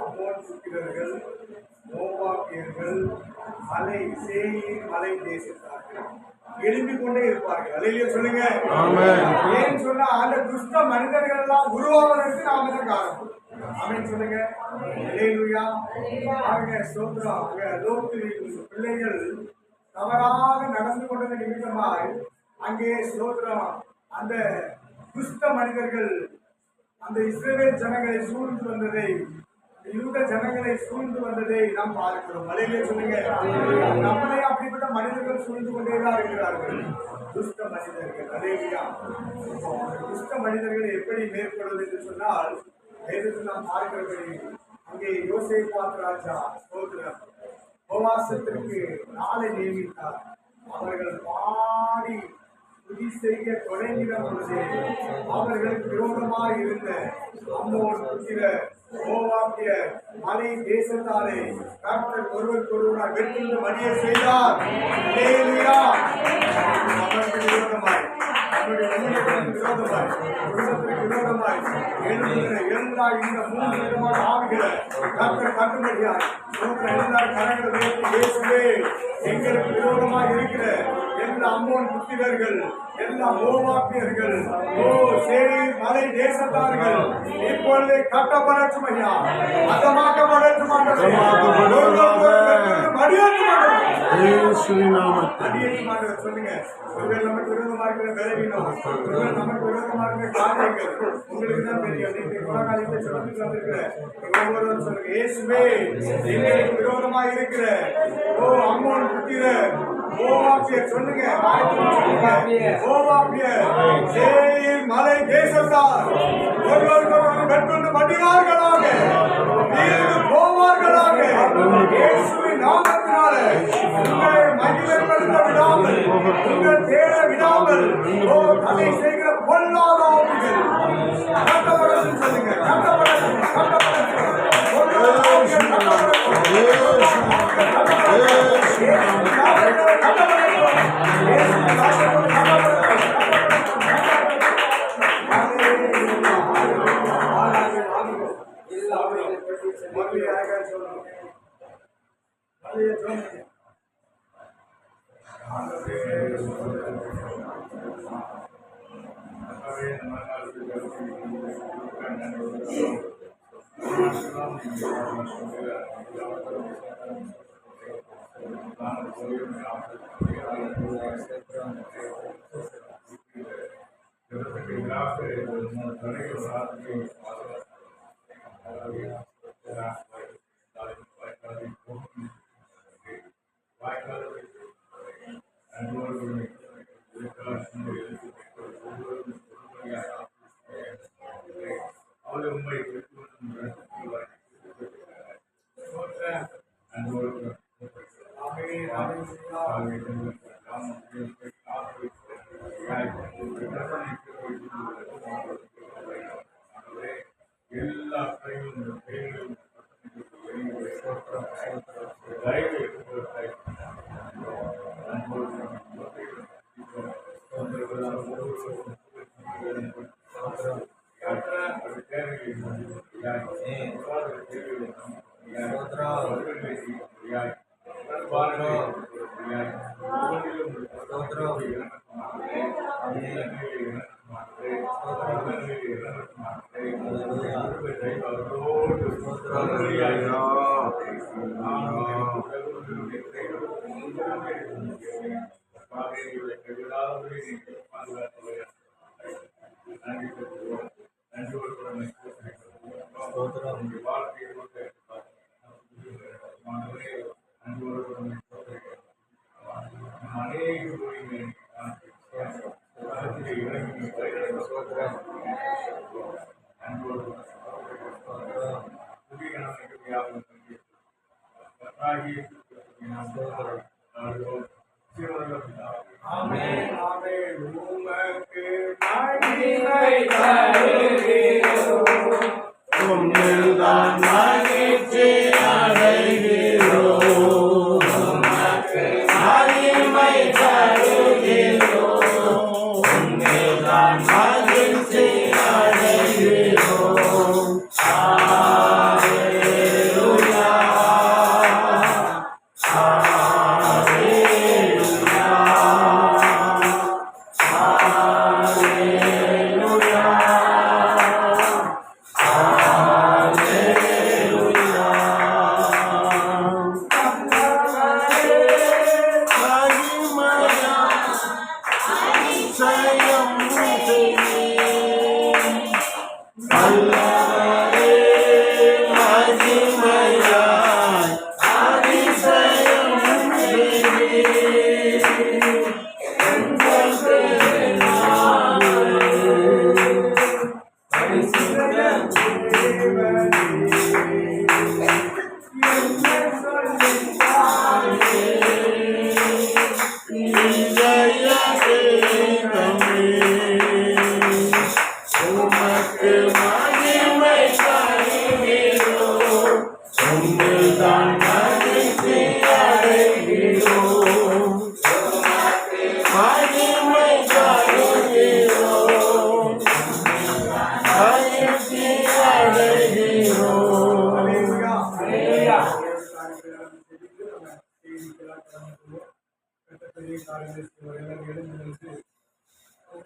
அம்மோன் புத்திரர்கள், மோவாபியர்கள், சேயீர் மலை தேசத்தார்கள் எழும்பிக் கொண்டே இருப்பார்கள். அல்லேலூயா சொல்லுங்க. ஏன் சொன்னா அந்த துஷ்ட மனிதர்கள் எல்லாம் உருவாவதற்கு நாம தான் காரணம். ஆமென் சொல்லுங்க. அல்லேலூயா. பாருங்க ஸ்தோத்திரம். லோத்தின் பிள்ளைகள் தவறாக நடந்து கொண்டது நிமித்தமாய் அங்கே ஸ்தோத்திரம் அந்த துஷ்ட மனிதர்கள் அந்த இஸ்ரவேல் ஜனங்களை சூழ்ந்து வந்ததை, யூத ஜனங்களை சூழ்ந்து வந்ததை நாம் பார்க்கிறோம். அல்லேலூயா சொல்லுங்க. நம்மளே அப்படிப்பட்ட மனிதர்கள் சூழ்ந்து கொண்டேதான் இருக்கிறார்கள், துஷ்ட மனிதர்கள். அல்லேலூயா. துஷ்ட மனிதர்கள் எப்படி மேற்கொள்வது என்று சொன்னால், வேதத்தில் நாம் பார்க்கிறபடி அங்கே யோசேப்பாத் ராஜா ஸ்தோத்திரம் உபவாசத்திற்கு நாளை நியமித்தார். அவர்கள் பாடி துதி செய்ய தொடங்கின பொழுது அவர்களுக்கு விரோதமாக இருந்த அம்மோன் புத்திரர், மோவாபியர், மலை தேசத்தாரை கர்த்தர் ஒருவருக்கொருவராய் வெட்டுண்டு மடிய செய்தார். அல்லேலூயா. அவருக்கு விரோதமாய், நம்முடைய ஊழியர்களுக்கு விரோதமாய், குடும்பத்திற்கு விரோதமாய் எழுதுகிற எல்லா இந்த 3 விதமான ஆவிகளை கர்த்தர் கட்டும்படியாய் எல்லா கரங்களை வைத்து இயேசுவே எங்களுக்கு விரோதமாக இருக்கிற எல்லா அம்மோன் புத்திரர்கள், எல்லா மோவாபியர்கள், சேயீர் மலை தேசத்தார்கள் இப்பொழுது கட்டப்படட்டும் ஐயா, அதமாக்கப்படட்டும், சொல்லுங்க. ஒருவேளை நமக்கு விரோதமாக இருக்கிற விளைவினோம், ஒருவேளை நமக்கு விரோதமாக இருக்கிற காரியங்கள் உங்களுக்கு தான் தெரியும். நீங்க குலகாலத்தை சொல்லிட்டு வந்திருக்கிற ஒவ்வொருவரும் சொல்லுங்க, இயேசுவே எங்களுக்கு விரோதமாக இருக்கிற அம்மோன் புத்திரர், மோவாபியர் சொல்லுங்க, மோவாபியர், சேயீர் மலை தேசத்தார் ஒருவருக்கொருவர் வெட்டுண்டு மடிவார்களாக, வீழ்ந்து போவார்களாக. இயேசுவின் நாமத்தினால உங்களை மகிமைப்படுத்த விடாமல், உங்கள் தேட விடாமல் தடை செய்கிற பொல்லாத ஆவிகள் கட்டப்படட்டும் சொல்லுங்க. கட்டப்படட்டும், கட்டப்படட்டும், மகிழ்ச்சி அடைகிறோம்.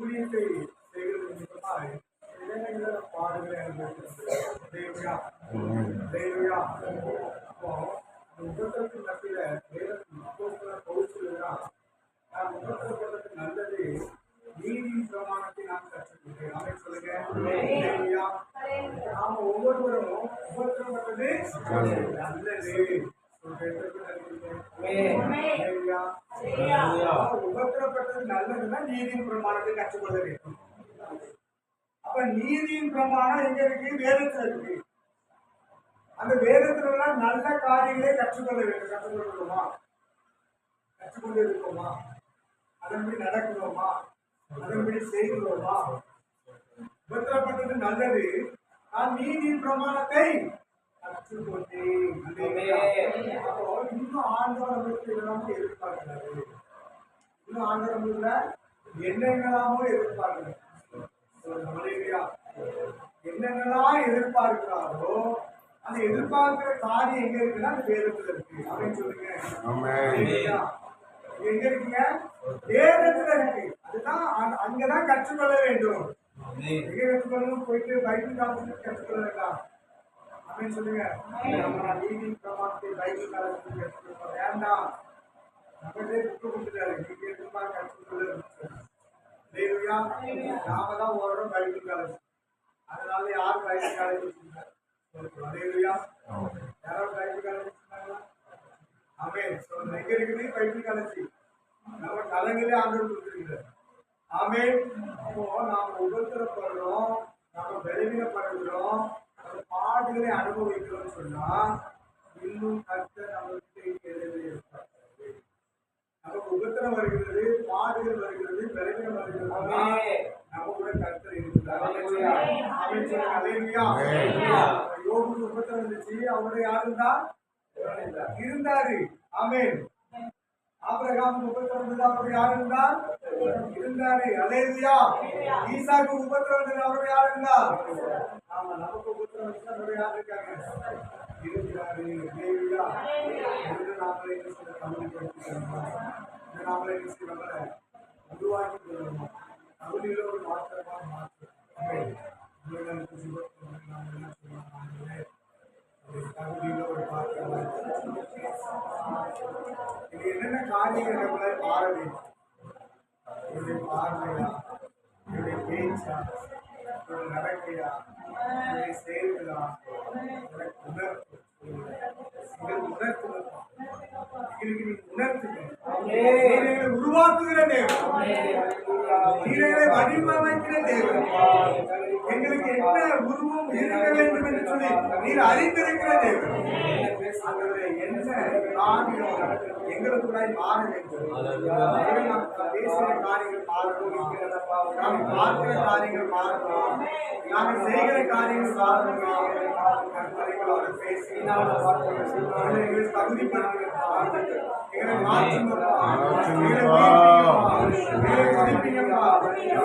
ஊழியத்தை செய்கிறது நிமித்தமாய் இளைஞர்கள பாடுகளை அனுபவிக்கிறது. அப்போ உபத்திரத்தின் மத்தியில நான் உபத்திரப்படுறதுக்கு நல்லது நீதியின் பிரமாணத்தை நான் கற்றுக்கொண்டேன். அதை சொல்லுங்க. நாம ஒவ்வொருவரும் உபத்திரப்பட்டது நல்லது. உபத்திரப்பட்டது நல்லதுன்னா நீதியின் பிரமாணத்தை கற்றுக்கொள்ள வேண்டும். அப்ப நீதியின் பிரமாணம் எங்க இருக்கு? வேதத்துல இருக்கு. அந்த வேதத்துல நல்ல காரியங்களை கற்றுக்கொள்ள வேண்டும். கற்றுக்கொள்கிறோமா? கற்றுக்கொண்டு இருக்கோமா? அதன்படி நடக்கிறோமா? அதன்படி செய்கிறோமா? உபத்திரப்பட்டது நல்லது, நான் நீதியின் பிரமாணத்தை கற்றுக்கொண்டேன். அப்போ இன்னும் ஆண்டவர்களுக்கு இதெல்லாமோ எதிர்பார்க்கிறாரு. இன்னும் ஆண்டவர்கள என்னென்னலாமோ எதிர்பார்க்கிறார். என்னென்னலாம் எதிர்பார்க்கிறாரோ அந்த எதிர்பார்க்கிற காரியம் எங்க இருக்குன்னா அந்த வேதத்துல இருக்கு. அப்படின்னு சொல்லுங்க. எங்க இருக்குங்க? வேதத்துல இருக்கு. அதுதான் அங்கதான் கற்றுக்கொள்ள வேண்டும். எங்க கற்றுக்கொள்ளணும்? போயிட்டு பைபிள் காலத்துக்கு கற்றுக்கொள்ள வேண்டாம். அப்படின்னு சொல்லுங்க. நம்ம நீதி பிரமாணத்தை பைபிள் காலத்துக்கு கற்றுக்கொள்ள வேண்டாம். நம்மளே புக்கு கொடுத்துட்டாரு. நீங்க எதிர்ப்பா கற்றுக்கொள்ள நாம தான் ஓடுறோம் பைபிள் காலேஜ். அதனால யார் பைபிள் காலேஜ் வச்சிருக்காங்க? யாராவது பைபிள் காலேஜ் வச்சிருக்காங்களா? ஆமென். எங்க இருக்குது பைபிள் காலேஜ்? நம்ம கலங்களே ஆண்டவர் கொடுத்துருக்கிறார். ஆமென். அப்போ நாம உபத்திரப்படுறோம், நம்ம பலவீனப்படுகிறோம், நம்ம பாடுகளை அனுபவிக்கிறோம்னு சொன்னா இன்னும் கர்த்தர் நம்மளுக்கு இருப்பார். நமக்கு உபத்திரம் வருகிறது, பாடுகள் வருகிறது, பலவீனம் வருகிறது, நம்ம கூட கர்த்தர் இருக்கிறார். யோபுக்கு உபத்திரம் இருந்துச்சு, அவரோட யாரு இருந்தாரு. ஆமென். ஆபிரகாமுக்கு உபத்திரம் இருந்தது, அவரோட யாரு இருந்தாரு. அல்லேலூயா. ஈசாக்கு உபத்திரம் இருந்தது, அவரோட யாரு இருந்தார்? ஆமா, நமக்கு உபத்திரம் இருந்துச்சு, அவரோட யாரு இருக்காங்க? இருக்கிறாரு. அல்லேலூயா. நாமளே என்ன சொல்ல கவனிப்படுத்திக்கிறோம். நாமளே என்ன செய்யணும்? உருவாக்கி கொள்ளணும். தமிழில ஒரு மாற்றமாக மாற்றம். தகுதியில ஒரு மாற்றம். இது என்னென்ன காரியங்கள் நம்மளை மாற வேண்டும்? என்னுடைய பார்வையா, என்னுடைய பேச்சா, என்னுடைய நடக்கையா, என்னுடைய செயல்களா, உணர்த்து உருவாக்குகிற தேவன், நீரை வடிவமைக்கிற தேவன், எங்களுக்கு என்ன உருவம் இருக்க வேண்டும் என்று சொல்லி நீர் அறிந்திருக்கிற தேவன். என்ன காரியம் எங்களுக்குள்ளாய் மாற வேண்டும்? நாம் பேசுகிற காரியங்கள் மாறணும், நாம் பார்க்கிற காரியங்கள் மாறணும், நாம் செய்கிற காரியங்கள் மாறணும். பேசி தகுதிப்படுத்துகிறோம்.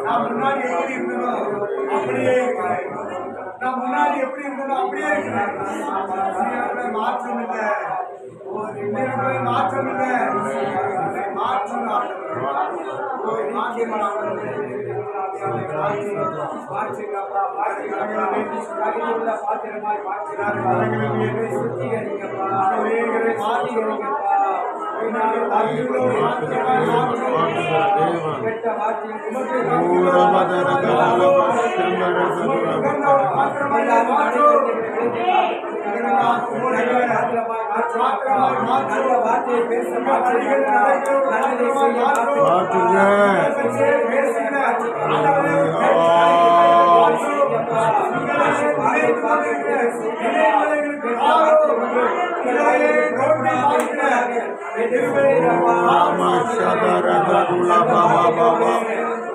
நான் முன்னாடி எப்படி இருந்தனோ அப்படியே இருக்கிறேன். நான் முன்னாடி எப்படி இருந்தனோ அப்படியே இருக்கிறேன். மாற்றம் இல்லை, மாற்றம் இல்லை, மாற்றம் பாத்திரமாய் மாற்றும். நல்ல வார்த்தையை பேச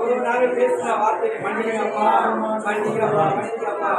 ஒரு நாள் பேசின வார்த்தையை மன்னிக்கப்பா மன்னிக்கப்பா மன்னிக்கப்பா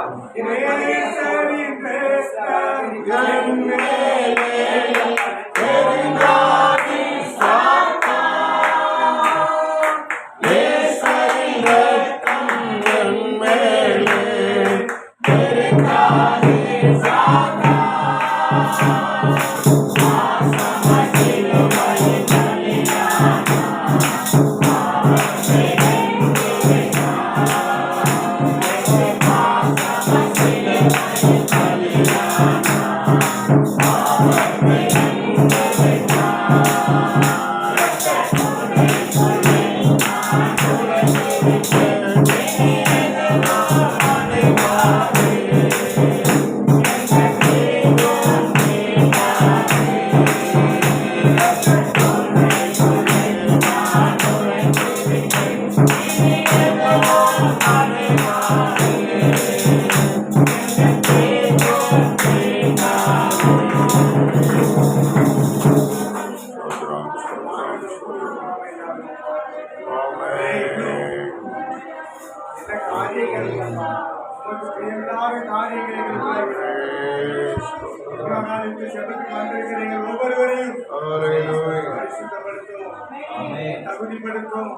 தகுதிப்படுத்தும்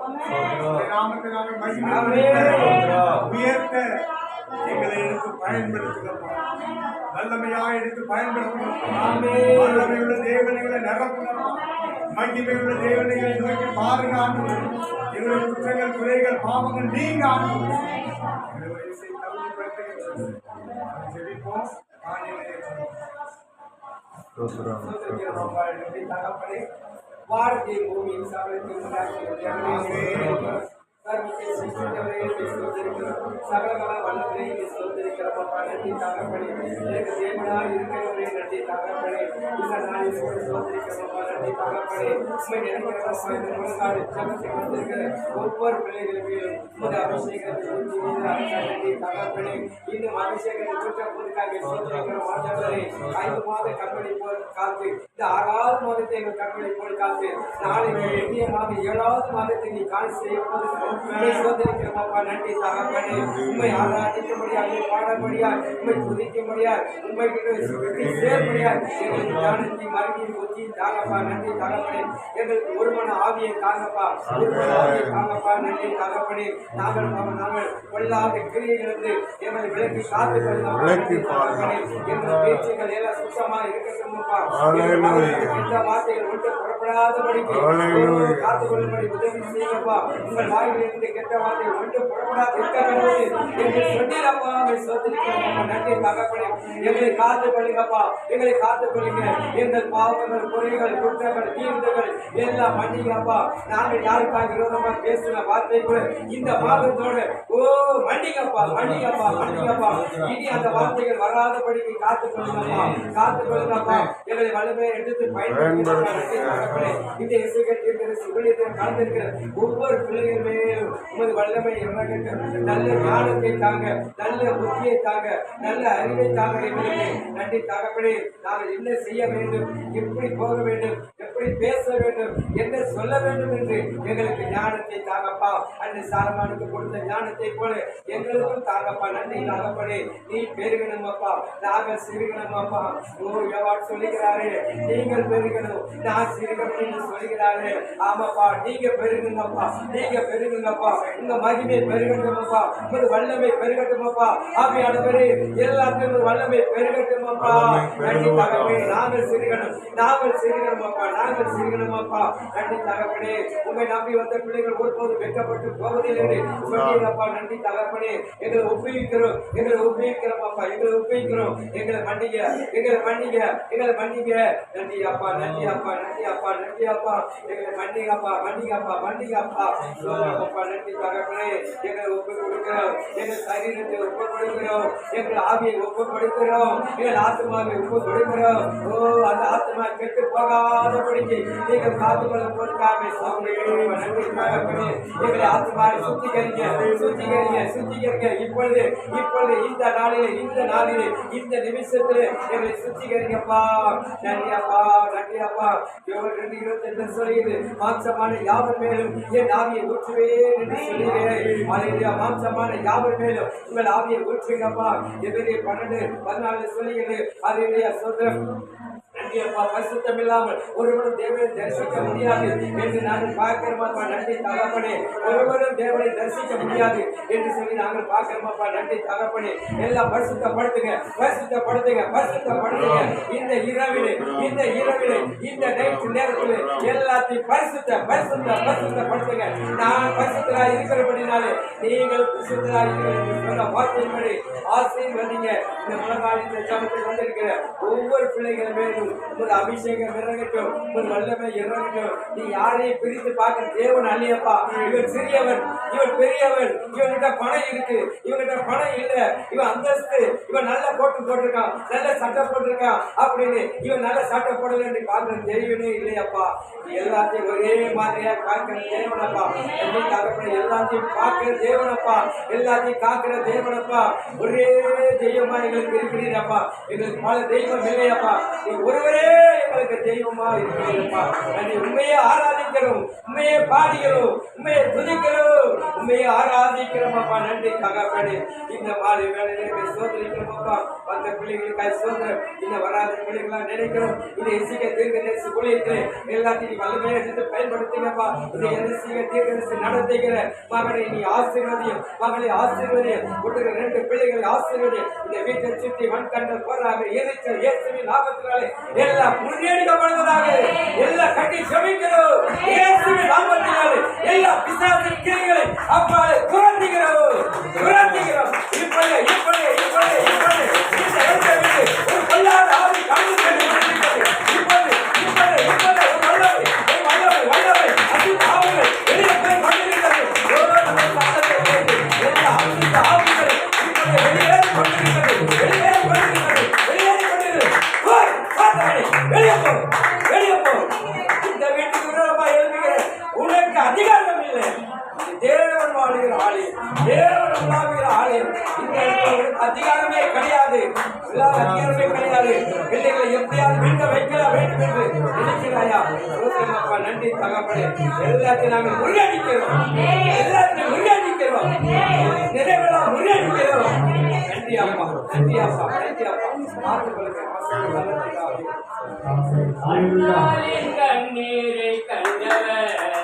உயர்த்த எங்களை எடுத்து பயன்படுத்துகிறோம். வல்லமையாக எடுத்து பயன்படுத்துகிறோம். வல்லமையுள்ள தேவனைகளை நிரப்புகிறோம். மகிமையுள்ள தேவனைகளை நோக்கி பாருங்க. எங்களுடைய குற்றங்கள் குறைகள் பாவங்கள் நீங்க ஜெபிப்போம். வார்த்தை பூமியின் சகலத்தை சகலகல வல்லவரே சோதரிக்கிறப்பா நன்றி தாங்கப்படி எனக்கு தேவனாய் இருக்கிறவரே நன்றி தாங்கப்படி இந்த நாளில் சோதரிக்கிறப்பா நன்றி தாங்கப்படி உண்மை நினைக்கிறப்பா இந்த முழங்காடு ஜபத்தை வந்திருக்கிற ஒவ்வொரு பிள்ளைகளுக்கு இந்த அபிஷேகத்தை நன்றி தாங்கப்படி இன்னும் அபிஷேகத்தை சுற்றப்போதுக்காக சோதரிக்கிற மாற்றவரே 5 மாத கண்மணி போல் காத்து இந்த 6வது மாதத்தை எங்கள் கண்மணி போல் காத்து நாளைக்கு 8 மாதம் 7வது மாதத்தை நீ காண செய்ய போது சோதரிக்கிறப்பா நன்றி தாங்கப்படி உண்மை ஆராதிக்கும்படியாக பாடப்படியார் உண்மை துதிக்கும்படியார் உண்மை சேர்ப்படியார் எங்களுக்கு ஞானத்தை மறுபடியும் புத்தி தாங்கப்பா நன்றி தாங்கப்படி எங்களுக்கு ஒருமன ஆவியை தாங்கப்பா ஒருமன ஆவியை தாங்கப்பா நன்றி தாங்கப்படி நாங்கள் கொள்ளாத கிரியைகளிலிருந்து எங்களை விலக்கி காத்து கொள்ளப்படி எங்கள் பேச்சுகள் எல்லாம் சுத்தமா இருக்கட்டும்ப்பா எந்த வார்த்தைகள் விட்டு புறப்படாதபடிக்கு காத்துக் கொள்ளும்படி உதவி செய்யப்பா உங்கள் வாயிலிருந்து கெட்ட வார்த்தை விட்டு புறப்படாது சொன்னீரப்பா நன்றி தகப்பனே எங்களை காத்துக் கொள்ளுங்கப்பா எங்களை காத்துக் கொள்ளுங்க எங்கள் பாவங்கள் குறைகள் குற்றங்கள் தீர்வுகள் எல்லாம் மன்னிங்கப்பா நாங்கள் யாருக்காக விரோதமாக பேசின வார்த்தைகள் இந்த மாதத்தோடு மன்னிங்கப்பா மன்னிங்கப்பா மன்னிங்கப்பா இனி அந்த வார்த்தைகள் வராதபடிக்கு காத்துக் கொள்ளுங்கப்பா காத்துக் கொள்ளுங்கப்பா எங்களை வல்லமையை எடுத்து பயன்படுத்த இந்த இசைகள் கலந்திருக்கிற ஒவ்வொரு பிள்ளைகள் மேலும் உமது வல்லமை இறங்கட்டும். நல்ல ஞானத்தை தாங்க, நல்ல புத்தியை தாங்க, நல்ல அறிவை தாங்க. எங்களுக்கு நன்றி தகப்பனே. நாங்கள் என்ன செய்ய வேண்டும், எப்படி போக வேண்டும், எப்படி பேச வேண்டும், என்ன சொல்ல வேண்டும் என்று எங்களுக்கு ஞானத்தை தாங்கப்பா. அந்த சாலமோனுக்கு கொடுத்த ஞானத்தை போல எங்களுக்கும் தாங்கப்பா. நன்றி தகப்பனே. நீ பெருகணுமப்பா, நாங்கள் சிறுகணுமப்பா. யோவான் சொல்லுகிறாரே, நீங்கள் பெருகணும், நான் சிறுகணும் என்று சொல்லுகிறாரே. ஆமாப்பா, நீங்க பெருகுங்கப்பா, நீங்க பெருகுங்கப்பா. உங்க மகிமை பெருகட்டுமப்பா, உங்க வல்லமை பெருகட்டுமப்பா. ஆவியானவரே, எல்லாத்தையும் வல்லமை பெருகட்டுமப்பா. நன்றி தகப்பனே. நாங்கள் சிறுகணும், நாங்கள் சிறுகணுமப்பா, நாங்கள் ஆண்டவர் செய்யணுமாப்பா. நன்றி தகப்பனே. உண்மை நம்பி வந்த பிள்ளைகள் ஒருபோதும் வெட்கப்பட்டு போவதில்லை சொன்னீரப்பா. நன்றி தகப்பனே. எங்களை ஒப்புவிக்கிறோம், எங்களை ஒப்புவிக்கிறோமாப்பா, எங்களை ஒப்புவிக்கிறோம். எங்களை மன்னிங்க, எங்களை மன்னிங்க, எங்களை மன்னிங்க. நன்றி அப்பா, நன்றி அப்பா, நன்றி அப்பா, நன்றி அப்பா. எங்களை மன்னிங்கப்பா, மன்னிங்கப்பா, மன்னிங்கப்பா. அப்பா நன்றி தகப்பனே. எங்களை ஒப்பு கொடுக்கிறோம், எங்கள் சரீரத்தை ஒப்பு கொடுக்கிறோம், எங்கள் ஆவியை ஒப்பு கொடுக்கிறோம், எங்கள் ஆத்மாவை ஒப்பு கொடுக்கிறோம். ஓ அந்த ஆத்மா கெட்டு போகாதபடிக்கு நீங்கள் காத்துக்கொள்ள போதுக்காக நன்றி தகப்பனே. எங்களை ஆத்மாவை சுத்திகரிங்க, சுத்திகரிங்க, சுத்திகரிங்க. இப்பொழுது இப்பொழுது இந்த நாளிலே, இந்த நாளிலே, இந்த நிமிஷத்திலே எங்களை சுத்திகரிங்கப்பா. நன்றி அப்பா, நன்றி அப்பா. 2:22 சொல்லுகிறது, மாம்சமான யாவர் மேலும் என் ஆவியை ஊற்றுவேன் என்று சொல்லுகிறேன். அலையா மாம்சமான யாவர் மேலும் உங்கள் ஆவியை ஊற்றுங்கப்பா. எதிரே 12:14 சொல்லுகிறது. அலையா சொல்றேன். நன்றி அப்பா. பரிசுத்தம் இல்லாமல் ஒருவரும் தேவனை தரிசிக்க முடியாது என்று நாங்கள் பார்க்கிறோமாப்பா. நன்றி தகப்பனே. ஒருவரும் தேவனை தரிசிக்க முடியாது என்று சொல்லி நாங்கள் பார்க்கிறோமாப்பா. நன்றி தகப்பனே. எல்லாம் பரிசுத்தப்படுத்துங்க, பரிசுத்தப்படுத்துங்க, பரிசுத்தப்படுத்துங்க. இந்த இரவிலே, இந்த இரவிலே, இந்த நைட்டு நேரத்தில் எல்லாத்தையும் பரிசுத்தப்படுத்துங்க. நான் பரிசுத்தராக இருக்கிறபடினாலே நீங்கள் பரிசுத்தராக இருக்கிற வார்த்தையின்படி ஆசீர்வதிங்க. இந்த முழங்காலின் சமத்தில் வந்திருக்கிற ஒவ்வொரு பிள்ளைகள் மேலும் ஒரு அபிஷேகம் இறங்கட்டும், ஒரு வல்லமை இறங்கட்டும். நீ யாரையும் பிரித்து பார்க்க தேவன் அல்லையப்பா. இவன் சிறியவன், இவன் பெரியவன், இவன்கிட்ட பணம் இருக்கு, இவன்கிட்ட பணம் இல்ல, இவன் அந்தஸ்து, இவன் நல்ல கோட்டு போட்டிருக்கான், நல்ல சட்டை போட்டிருக்கான் அப்படின்னு இவன் நல்ல சட்டை போடல என்று பார்க்கிற தெய்வனே இல்லையப்பா. எல்லாத்தையும் ஒரே மாதிரியா பார்க்கிற தேவனப்பா. எல்லாத்தையும் பார்க்கிற தேவனப்பா, எல்லாத்தையும் காக்கிற தேவனப்பா. ஒரே தெய்வமா எங்களுக்கு இருக்கிறீரப்பா. எங்களுக்கு பல தெய்வம் இல்லையப்பா. ஒருவரே எங்களுக்கு தெய்வமா இருக்கிறீரப்பா. உண்மையை ஆராதிக்கிறோம், உண்மையை பாடுகிறோம், உண்மையை துதிக்கிறோம், உண்மையை ஆராதிக்கிறோமாப்பா. நன்றி தகப்பனே. இந்த மாலை வேலையை சோதரிக்கிறோமாப்பா. வந்த பிள்ளைகளுக்காக சோதரம், இந்த வராத பிள்ளைகளா நினைக்கிறோம். இதை எசிக்க தீர்க்கதரிசி ஊழியத்தில் எல்லாத்தையும் வல்லமையை எடுத்து பயன்படுத்தினப்பா. இதை எசிக்க தீர்க்கதரிசி நடத்துகிற மகனை நீ ஆசீர்வதியும், மகளை ஆசீர்வதியும். ஒன்று 2 பிள்ளைகளை ஆசீர்வதியும். இந்த வீட்டை சுற்றி மண்கண்டல் போறாங்க எரிச்சல் இயேசுவின் நாமத்தினாலே எல்லாம் முறியடிக்கப்படுவதாக. எல்லாம் கட்டி ஜெபிக்கிறோம் இயேசுவின் நாமத்தினாலே. எல்லா பிசாசின் கிரியைகளை அப்பாலே துரத்துகிறோம், துரத்துகிறோம். இப்பொழுது இப்பொழுது இப்பொழுது இப்பொழுது இந்த இடத்தை விட்டு ஒரு பொல்லாத ஆவி கடந்து சென்று கொண்டிருக்கிறது. இப்பொழுது இப்பொழுது இப்பொழுது ஒரு வல்லமை, ஒரு வல்லமை, வல்லமை அசுத்த ஆவிகள் வெளியே போய் கொண்டிருக்கிறது. எல்லா அசுத்த ஆவிகளை இப்பொழுது வெளியேறி கொண்டிருக்கிறது, வெளியேறி கொண்டிருக்கிறது, வெளியேறி கொண்டிருக்கிறது. வெளியே போ, வெளியே போ. இந்த வீட்டுக்கு விரோதமா எழுதுகிற உனக்கு அதிகாரம் இல்லை. தேவன் வாழ்கிற ஆலயம், தேவன் வாழ்கிற ஆலயம். இந்த இடத்துல அதிகாரமே கிடையாது, அதிகாரமே கிடையாது. பிள்ளைகளை எப்படியாவது வீட்ட வைக்க வேண்டும் என்று நினைக்கிறாயா? நன்றி தகப்பனே. எல்லாத்தையும் நாங்கள் முறியடிக்கிறோம், எல்லாத்தையும் முறியடிக்கிறோம், நிறைவேறலாம் முறியடிக்கிறோம். நன்றி அப்பா, நன்றி அப்பா, நன்றி அப்பா. கண்ணீரை கண்டவர்